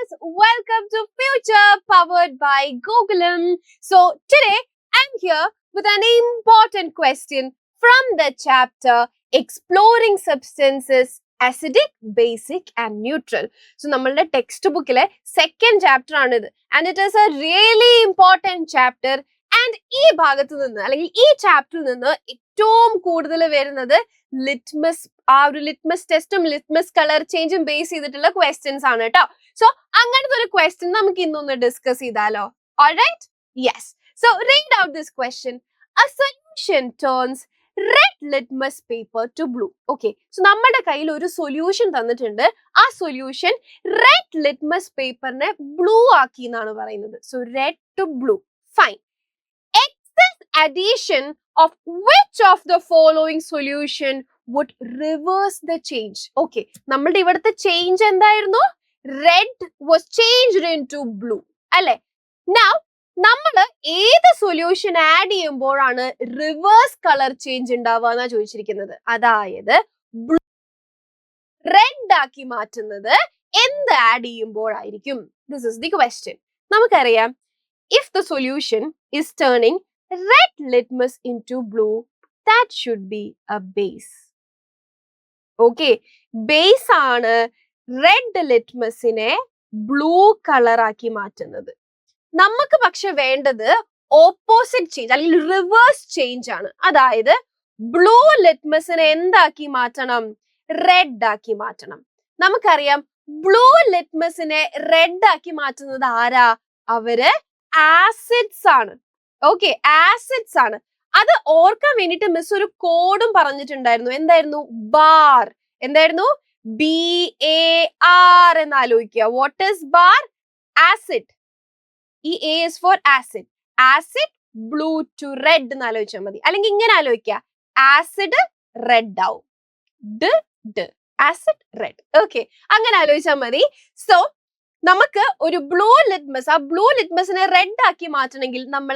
viewers, welcome to Future powered by Googleum. So today I'm here with an important question from the chapter Exploring Substances Acidic, Basic and Neutral. So നമ്മളുടെ text ബുക്കിലെ second chapter ആണിത് and it is a really important chapter. And ഈ ഭാഗത്ത് നിന്ന് അല്ലെങ്കിൽ ഈ ചാപ്റ്ററിൽ നിന്ന് ഏറ്റവും കൂടുതൽ വരുന്നത് ലിറ്റ്മസ് ലിറ്റ്മസ് ടെസ്റ്റും ലിറ്റ്മസ് കളർ ചേഞ്ചും ബേസ് ചെയ്തിട്ടുള്ള ക്വസ്റ്റ്യൻസ് ആണ് കേട്ടോ. സോ അങ്ങനത്തെ ഒരു ക്വസ്റ്റ്യൻ നമുക്ക് ഇന്നൊന്ന് ഡിസ്കസ് ചെയ്താലോ? Alright? Yes. So read out this question. A solution turns red litmus paper to blue. Okay. So നമ്മുടെ കയ്യിൽ ഒരു സൊല്യൂഷൻ തന്നിട്ടുണ്ട്. ആ സൊല്യൂഷൻ റെഡ് ലിറ്റ്മസ് പേപ്പറിനെ ബ്ലൂ ആക്കി എന്നാണ് പറയുന്നത്. So red to blue. Fine. Excess addition of which of the following solution would reverse the change? Okay. നമ്മളുടെ ഇവിടുത്തെ ചേഞ്ച് എന്തായിരുന്നു? Red was changed into blue. അല്ലേ? Now, നമ്മൾ ഏത് സൊല്യൂഷൻ ആഡ് ചെയ്യുമ്പോഴാണ് റിവേഴ്സ് കളർ ചേഞ്ച് ഉണ്ടാവുക എന്നാ ചോദിച്ചിരിക്കുന്നത്. അതായത് റെഡ് ആക്കി മാറ്റുന്നത് എന്ത് ആഡ് ചെയ്യുമ്പോഴായിരിക്കും? This is the question. നമുക്കറിയാം, if the solution is turning red litmus into blue, that should be a base. Okay, base ആണ് റെഡ് ലിറ്റ്മസിനെ ബ്ലൂ കളർ ആക്കി മാറ്റുന്നത്. നമുക്ക് പക്ഷെ വേണ്ടത് ഓപ്പോസിറ്റ് ചേഞ്ച് അല്ലെങ്കിൽ റിവേഴ്സ് ചേഞ്ച് ആണ്. അതായത് ബ്ലൂ ലിറ്റ്മസിനെ എന്താക്കി മാറ്റണം? റെഡ് ആക്കി മാറ്റണം. നമുക്കറിയാം, ബ്ലൂ ലിറ്റ്മസിനെ റെഡ് ആക്കി മാറ്റുന്നത് ആരാ? അവര് ആസിഡ്സ് ആണ്. ഓക്കെ, ആസിഡ്സ് ആണ്. അത് ഓർക്കാൻ വേണ്ടിട്ട് മിസ് ഒരു കോഡും പറഞ്ഞിട്ടുണ്ടായിരുന്നു. എന്തായിരുന്നു? ബാർ. എന്തായിരുന്നു? BAR എന്ന് ആലോചിക്കുക. What is bar? ആസിഡ്. ഈ A is for acid. Acid blue to red എന്ന് ആലോചിച്ചാൽ മതി. അല്ലെങ്കിൽ ഇങ്ങനെ ആലോചിക്കുക, ആസിഡ് റെഡ് ആവും. Acid red. ഓക്കെ, അങ്ങനെ ആലോചിച്ചാൽ മതി. സോ നമുക്ക് ഒരു ബ്ലൂ ലിറ്റ്മസ്, ആ ബ്ലൂ ലിറ്റ്മസിനെ റെഡ് ആക്കി മാറ്റണമെങ്കിൽ നമ്മൾ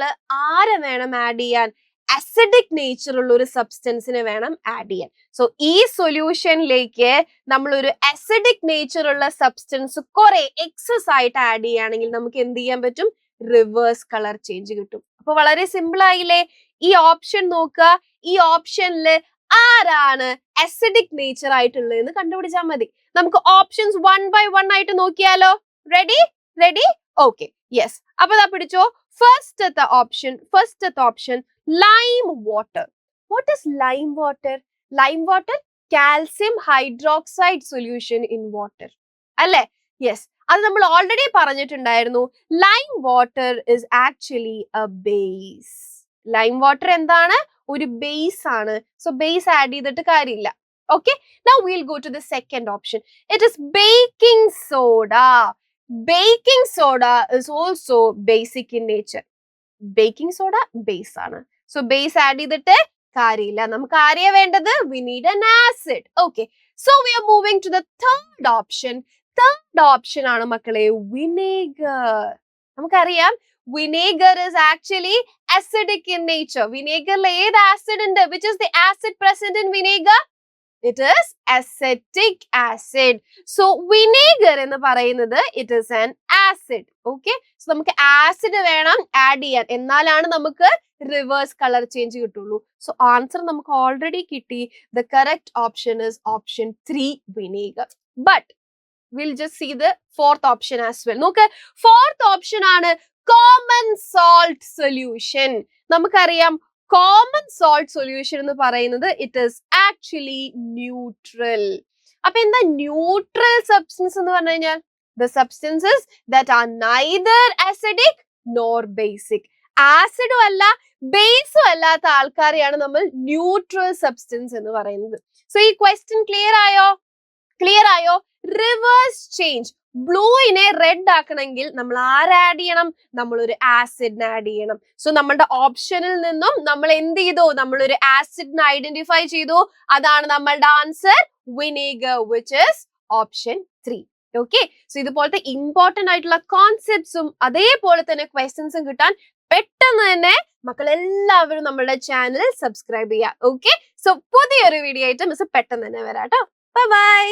ആരെ വേണം ആഡ് ചെയ്യാൻ? അസിഡിക് നേച്ചർ ഉള്ള ഒരു സബ്സ്റ്റൻസിനെ വേണം ആഡ് ചെയ്യാൻ. സോ ഈ സൊല്യൂഷനിലേക്ക് നമ്മൾ ഒരു അസിഡിക് നേച്ചർ ഉള്ള സബ്സ്റ്റൻസ് കുറെ എക്സസ് ആയിട്ട് ആഡ് ചെയ്യുകയാണെങ്കിൽ നമുക്ക് എന്ത് ചെയ്യാൻ പറ്റും? റിവേഴ്സ് കളർ ചേഞ്ച് കിട്ടും. അപ്പൊ വളരെ സിമ്പിൾ ആയില്ലേ? ഈ ഓപ്ഷൻ നോക്കുക. ഈ ഓപ്ഷനിൽ ആരാണ് അസിഡിക് നേച്ചർ ആയിട്ടുള്ളതെന്ന് കണ്ടുപിടിച്ചാൽ മതി. നമുക്ക് ഓപ്ഷൻസ് 1 by 1 ആയിട്ട് നോക്കിയാലോ? റെഡി? Okay, yes. അപ്പൊ ദാ പിടിച്ചോ. ഫസ്റ്റത്തെ option lime water. What is lime water? Lime water, calcium hydroxide solution in water. അല്ലേ? യെസ്, അത് നമ്മൾ ഓൾറെഡി പറഞ്ഞിട്ടുണ്ടായിരുന്നു. Lime water is actually A base. Lime water എന്താണ്? ഒരു ബേസ് ആണ്. സോ ബേസ് ആഡ് ചെയ്തിട്ട് കാര്യമില്ല. Okay, now we'll go to the second option. It is baking soda. Baking soda is also basic in nature. Baking soda base ആണ്. So base add ചെയ്തിട്ട് കാര്യമില്ല. നമുക്ക് ആരെയാ വേണ്ടത്? We need an acid. Okay, so we are moving to the third option. Third option ആണ് മക്കളെ vinegar. നമുക്കറിയാം, vinegar is actually acidic in nature. Vinegarൽ ഏത് ആസിഡ് ഉണ്ട്? Which is the acid present in vinegar? It is acetic acid. So vinegar എന്ന് പറയുന്നത് it is an acid. Okay, so നമുക്ക് acid വേണം add ചെയ്യാൻ, എന്നാലാണ് നമുക്ക് റിവേഴ്സ് കളർ ചേഞ്ച് കിട്ടുള്ളൂ. സോ ആൻസർ നമുക്ക് ഓൾറെഡി കിട്ടി. The correct option is option 3, vinegar. But we'll just see the fourth option as well. നോക്ക്, fourth option ആണ് common salt solution. നമുക്കറിയാം, കോമൺ സോൾട്ട് സൊല്യൂഷൻ എന്ന് പറയുന്നത് ഇറ്റ് ഈസ് ആക്ച്വലി ന്യൂട്രൽ. അപ്പൊ എന്താ ന്യൂട്രൽ സബ്സ്റ്റൻസ് എന്ന് പറഞ്ഞു കഴിഞ്ഞാൽ? The substances that are neither acidic nor basic. ആസിഡും അല്ല ബേസും അല്ലാത്ത ആൾക്കാരെയാണ് നമ്മൾ ന്യൂട്രൽ സബ്സ്റ്റൻസ് എന്ന് പറയുന്നത്. സോ ഈ ക്വസ്റ്റ്യൻ ക്ലിയർ ആയോ? റിവേഴ്സ് ചേഞ്ച്, ബ്ലൂവിനെ റെഡ് ആക്കണമെങ്കിൽ നമ്മൾ ആഡ് ചെയ്യണം? നമ്മൾ ഒരു ആസിഡിനെ ആഡ് ചെയ്യണം. സോ നമ്മളുടെ ഓപ്ഷനിൽ നിന്നും നമ്മൾ എന്ത് ചെയ്തു? നമ്മളൊരു ആസിഡിനെ ഐഡന്റിഫൈ ചെയ്തു. അതാണ് നമ്മളുടെ answer, vinegar, which is option 3. Okay, so ഇതുപോലത്തെ ഇമ്പോർട്ടന്റ് ആയിട്ടുള്ള കോൺസെപ്റ്റ്സും അതേപോലെ തന്നെ ക്വസ്റ്റ്യൻസും കിട്ടാൻ പെട്ടെന്ന് തന്നെ മക്കൾ എല്ലാവരും നമ്മളുടെ ചാനൽ സബ്സ്ക്രൈബ് ചെയ്യുക. ഓക്കെ, സോ പുതിയൊരു വീഡിയോ ആയിട്ട് മിസ് പെട്ടെന്ന് തന്നെ വരാം കേട്ടോ. ബൈ.